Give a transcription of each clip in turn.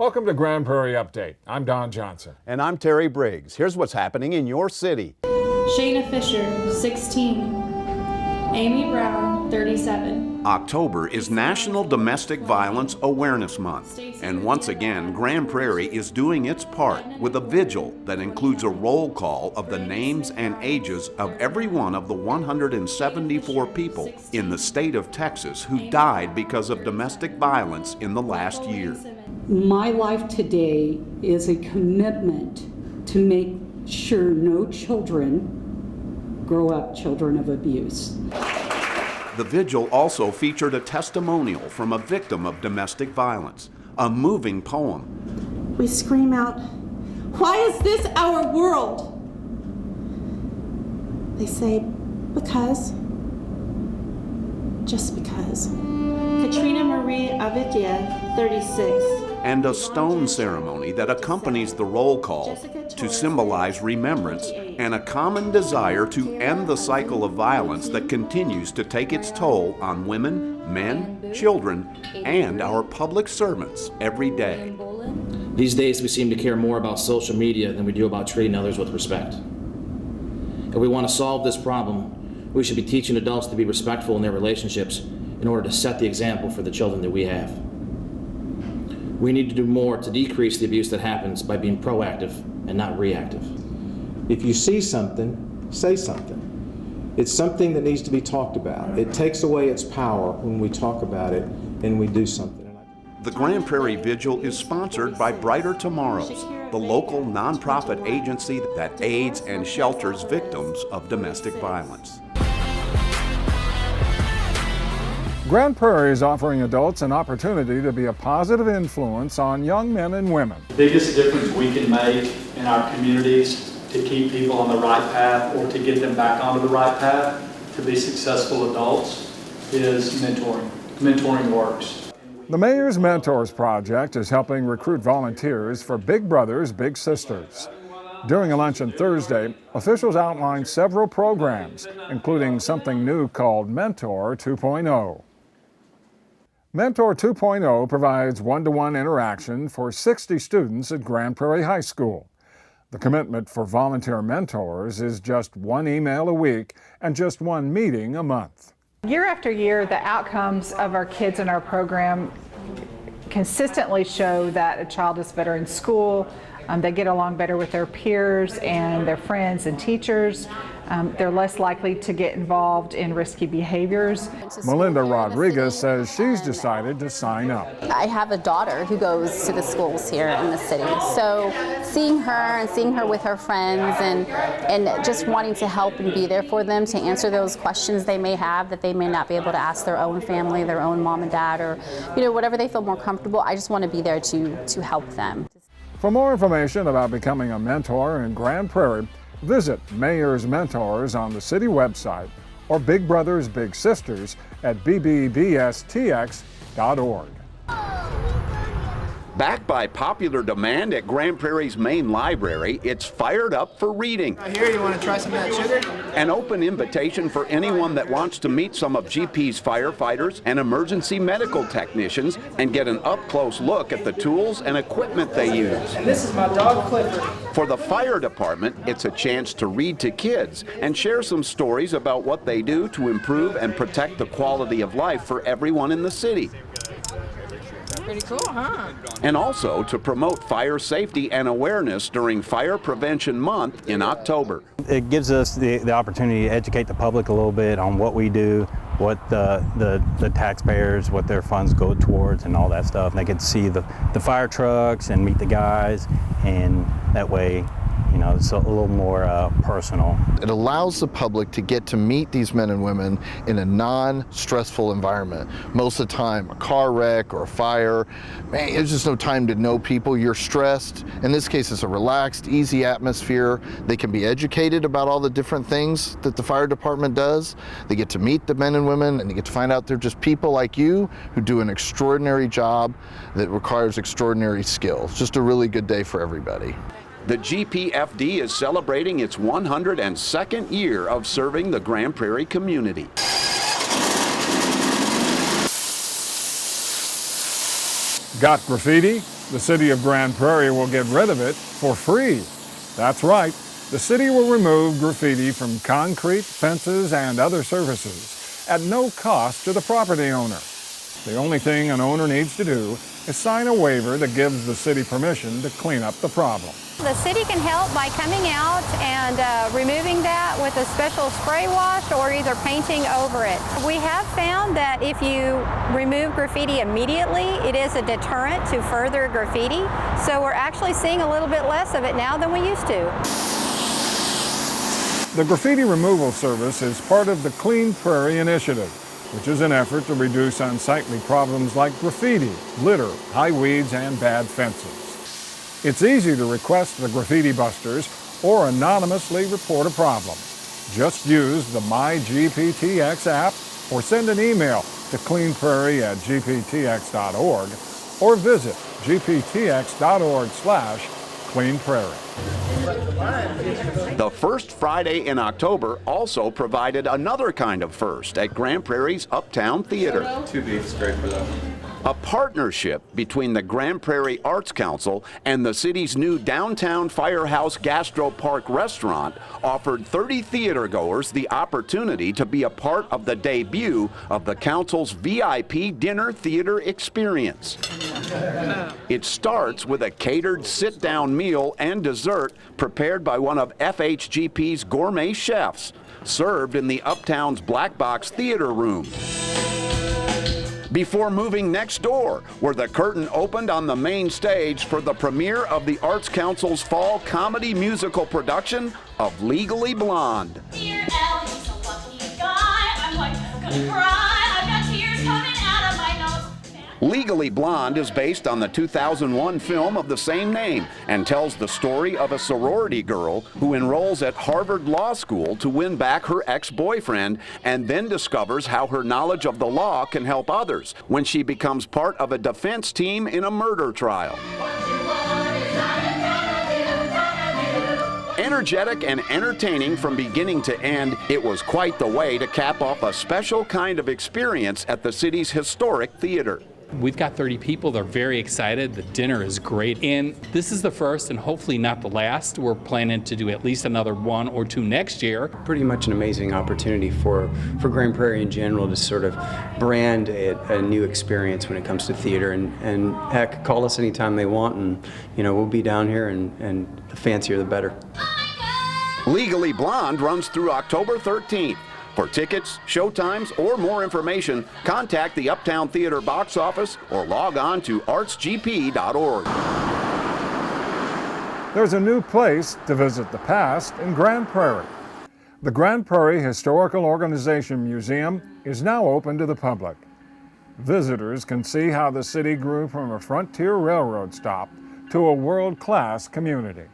Welcome to Grand Prairie Update. I'm Don Johnson. And I'm Terry Briggs. Here's what's happening in your city. Shayna Fisher, 16. Amy Brown, 37. October is National Domestic Violence Awareness Month, and once again, Grand Prairie is doing its part with a vigil that includes a roll call of the names and ages of every one of the 174 people in the state of Texas who died because of domestic violence in the last year. My life today is a commitment to make sure no children grow up children of abuse. The vigil also featured a testimonial from a victim of domestic violence, a moving poem. We scream out, "Why is this our world?" They say, "Because." Just because. Katrina Marie Avidia, 36. And a stone ceremony that accompanies the roll call to symbolize remembrance and a common desire to end the cycle of violence that continues to take its toll on women, men, children, and our public servants every day. These days we seem to care more about social media than we do about treating others with respect. If we want to solve this problem, we should be teaching adults to be respectful in their relationships in order to set the example for the children that we have. We need to do more to decrease the abuse that happens by being proactive and not reactive. If you see something, say something. It's something that needs to be talked about. It takes away its power when we talk about it and we do something. The Grand Prairie Vigil is sponsored by Brighter Tomorrows, the local nonprofit agency that aids and shelters victims of domestic violence. Grand Prairie is offering adults an opportunity to be a positive influence on young men and women. The biggest difference we can make in our communities to keep people on the right path or to get them back onto the right path to be successful adults is mentoring. Mentoring works. The Mayor's Mentors Project is helping recruit volunteers for Big Brothers, Big Sisters. During a luncheon Thursday, officials outlined several programs, including something new called Mentor 2.0. Mentor 2.0 provides one-to-one interaction for 60 students at Grand Prairie High School. The commitment for volunteer mentors is just one email a week and just one meeting a month. Year after year, the outcomes of our kids in our program consistently show that a child is better in school, they get along better with their peers and their friends and teachers. They're less likely to get involved in risky behaviors. Melinda Rodriguez says she's decided to sign up. I have a daughter who goes to the schools here in the city. So seeing her with her friends and just wanting to help and be there for them to answer those questions they may have that they may not be able to ask their own family, their own mom and dad, or whatever they feel more comfortable. I just want to be there to help them. For more information about becoming a mentor in Grand Prairie, visit Mayor's Mentors on the city website or Big Brothers Big Sisters at bbbstx.org. Backed by popular demand at Grand Prairie's main library, it's fired up for reading. I hear you want to try some of that sugar? An open invitation for anyone that wants to meet some of GP's firefighters and emergency medical technicians and get an up-close look at the tools and equipment they use. And this is my dog Clifford. For the fire department, it's a chance to read to kids and share some stories about what they do to improve and protect the quality of life for everyone in the city. Pretty cool, huh? And also to promote fire safety and awareness during Fire Prevention Month in October. It gives us the opportunity to educate the public a little bit on what we do, what the taxpayers, what their funds go towards and all that stuff. And they get to see the fire trucks and meet the guys, and that way, it's a little more personal. It allows the public to get to meet these men and women in a non-stressful environment. Most of the time, a car wreck or a fire, man, there's just no time to know people. You're stressed. In this case, it's a relaxed, easy atmosphere. They can be educated about all the different things that the fire department does. They get to meet the men and women, and they get to find out they're just people like you who do an extraordinary job that requires extraordinary skills. Just a really good day for everybody. The GPFD is celebrating its 102nd year of serving the Grand Prairie community. Got graffiti? The city of Grand Prairie will get rid of it for free. That's right. The city will remove graffiti from concrete, fences, and other surfaces at no cost to the property owner. The only thing an owner needs to do is sign a waiver that gives the city permission to clean up the problem. The city can help by coming out and removing that with a special spray wash or either painting over it. We have found that if you remove graffiti immediately, it is a deterrent to further graffiti. So we're actually seeing a little bit less of it now than we used to. The graffiti removal service is part of the Clean Prairie initiative, which is an effort to reduce unsightly problems like graffiti, litter, high weeds, and bad fences. It's easy to request the Graffiti Busters or anonymously report a problem. Just use the My GPTX app or send an email to cleanprairie@gptx.org or visit gptx.org/cleanprairie. The first Friday in October also provided another kind of first at Grand Prairie's Uptown Theater. 2 beefs, great for that. A partnership between the Grand Prairie Arts Council and the city's new downtown Firehouse Gastro Park restaurant offered 30 theatergoers the opportunity to be a part of the debut of the council's VIP dinner theater experience. It starts with a catered sit-down meal and dessert prepared by one of FHGP's gourmet chefs, served in the Uptown's Black Box Theater Room. Before moving next door, where the curtain opened on the main stage for the premiere of the Arts Council's fall comedy musical production of Legally Blonde. Dear Al, he's a lucky guy. I'm like gonna cry. I've got tears coming out of my nose. Legally Blonde is based on the 2001 film of the same name and tells the story of a sorority girl who enrolls at Harvard Law School to win back her ex-boyfriend and then discovers how her knowledge of the law can help others when she becomes part of a defense team in a murder trial. Energetic and entertaining from beginning to end, it was quite the way to cap off a special kind of experience at the city's historic theater. We've got 30 people. They're very excited. The dinner is great. And this is the first and hopefully not the last. We're planning to do at least another 1 or 2 next year. Pretty much an amazing opportunity for Grand Prairie in general to sort of brand a new experience when it comes to theater. And heck, call us anytime they want, and we'll be down here, and the fancier the better. Legally Blonde runs through October 13th. For tickets, showtimes, or more information, contact the Uptown Theater box office or log on to artsgp.org. There's a new place to visit the past in Grand Prairie. The Grand Prairie Historical Organization Museum is now open to the public. Visitors can see how the city grew from a frontier railroad stop to a world-class community.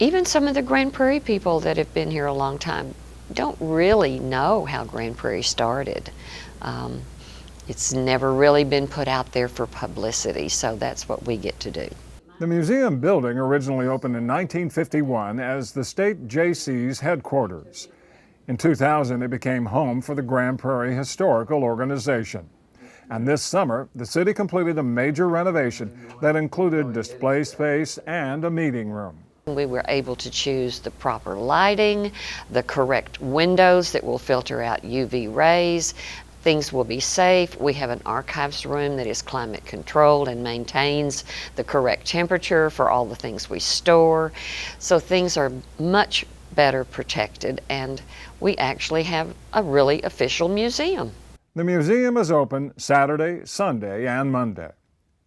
Even some of the Grand Prairie people that have been here a long time don't really know how Grand Prairie started. It's never really been put out there for publicity, so that's what we get to do. The museum building originally opened in 1951 as the state Jaycees headquarters. In 2000, it became home for the Grand Prairie Historical Organization. And this summer, the city completed a major renovation that included display space and a meeting room. We were able to choose the proper lighting, the correct windows that will filter out UV rays. Things will be safe. We have an archives room that is climate controlled and maintains the correct temperature for all the things we store. So things are much better protected, and we actually have a really official museum. The museum is open Saturday, Sunday, and Monday.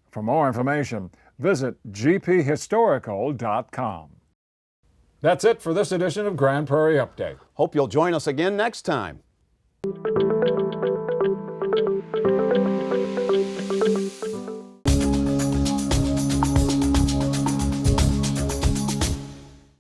For more information, visit gphistorical.com. That's it for this edition of Grand Prairie Update. Hope you'll join us again next time.